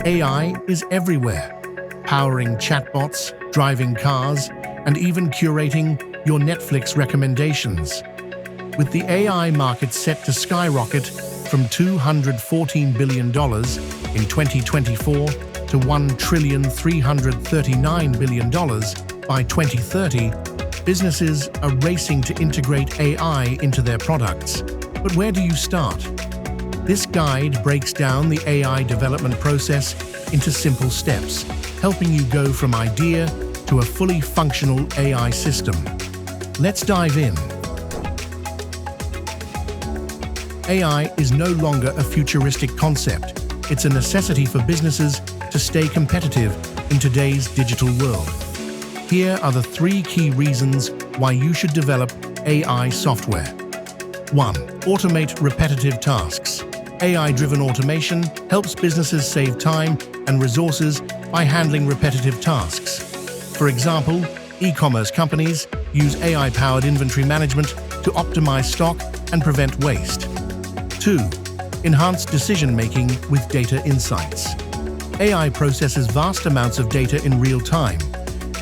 AI is everywhere, powering chatbots, driving cars, and even curating your Netflix recommendations. With the AI market set to skyrocket from $214 billion in 2024 to $1,339 billion by 2030, businesses are racing to integrate AI into their products. But where do you start? This guide breaks down the AI development process into simple steps, helping you go from idea to a fully functional AI system. Let's dive in. AI is no longer a futuristic concept. It's a necessity for businesses to stay competitive in today's digital world. Here are the 3 key reasons why you should develop AI software. 1. Automate repetitive tasks. AI-driven automation helps businesses save time and resources by handling repetitive tasks. For example, e-commerce companies use AI-powered inventory management to optimize stock and prevent waste. 2. Enhance decision-making with data insights. AI processes vast amounts of data in real time,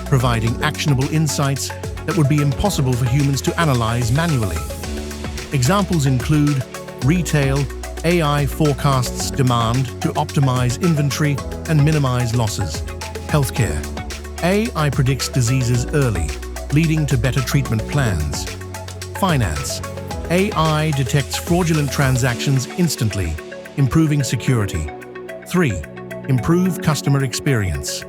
providing actionable insights that would be impossible for humans to analyze manually. Examples include retail. AI forecasts demand to optimize inventory and minimize losses. Healthcare. AI predicts diseases early, leading to better treatment plans. Finance. AI detects fraudulent transactions instantly, improving security. 3. Improve customer experience.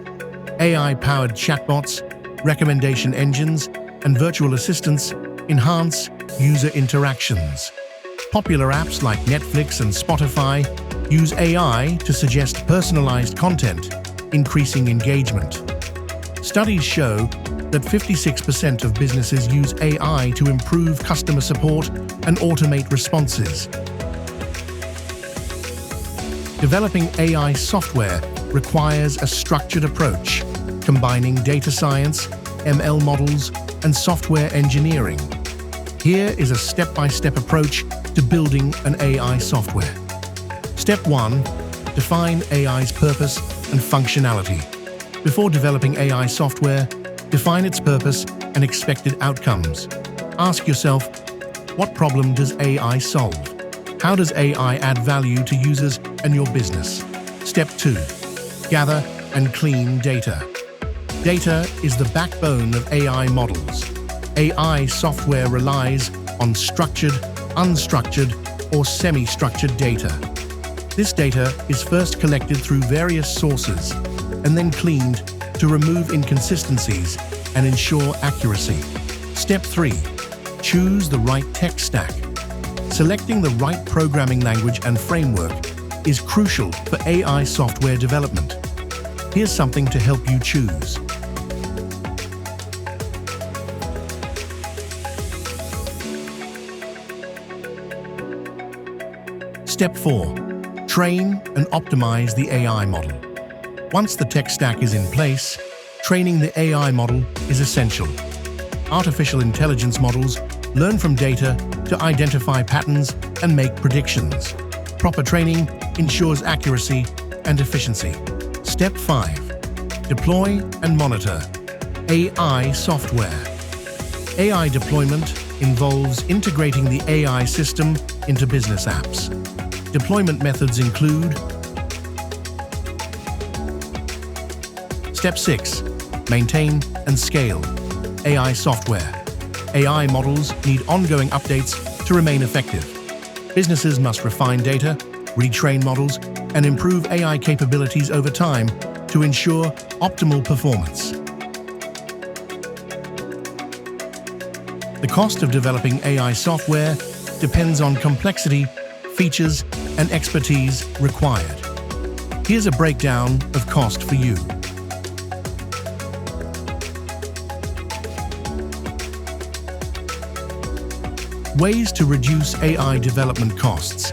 AI-powered chatbots, recommendation engines, and virtual assistants enhance user interactions. Popular apps like Netflix and Spotify use AI to suggest personalized content, increasing engagement. Studies show that 56% of businesses use AI to improve customer support and automate responses. Developing AI software requires a structured approach, combining data science, ML models, and software engineering. Here is a step-by-step approach to building an AI software. Step 1. Define AI's purpose and functionality. Before developing AI software, define its purpose and expected outcomes. Ask yourself, what problem does AI solve? How does AI add value to users and your business? Step 2. Gather and clean data. Data is the backbone of AI models. AI software relies on structured, unstructured, or semi-structured data. This data is first collected through various sources and then cleaned to remove inconsistencies and ensure accuracy. Step 3. Choose the right tech stack. Selecting the right programming language and framework is crucial for AI software development. Here's something to help you choose. Step 4. Train and optimize the AI model. Once the tech stack is in place, training the AI model is essential. Artificial intelligence models learn from data to identify patterns and make predictions. Proper training ensures accuracy and efficiency. Step 5. Deploy and monitor AI software. AI deployment involves integrating the AI system into business apps. Deployment methods include Step 6. Maintain and scale AI software. AI models need ongoing updates to remain effective. Businesses must refine data, retrain models, and improve AI capabilities over time to ensure optimal performance. The cost of developing AI software depends on complexity, features, and expertise required. Here's a breakdown of cost for you. Ways to reduce AI development costs.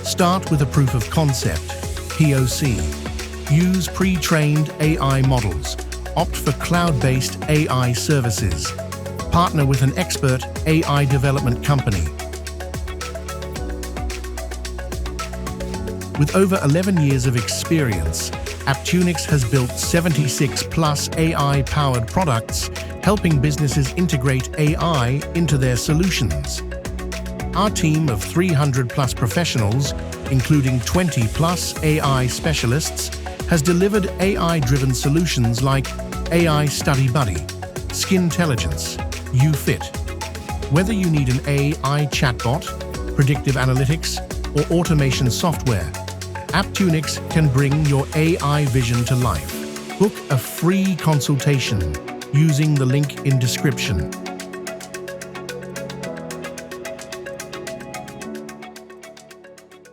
Start with a proof of concept, POC. Use pre-trained AI models. Opt for cloud-based AI services. Partner with an expert AI development company. With over 11 years of experience, Apptunix has built 76+ AI-powered products, helping businesses integrate AI into their solutions. Our team of 300+ professionals, including 20+ AI specialists, has delivered AI-driven solutions like AI Study Buddy, Skintelligence, YouFit. Whether you need an AI chatbot, predictive analytics, or automation software, Apptunix can bring your AI vision to life. Book a free consultation using the link in description.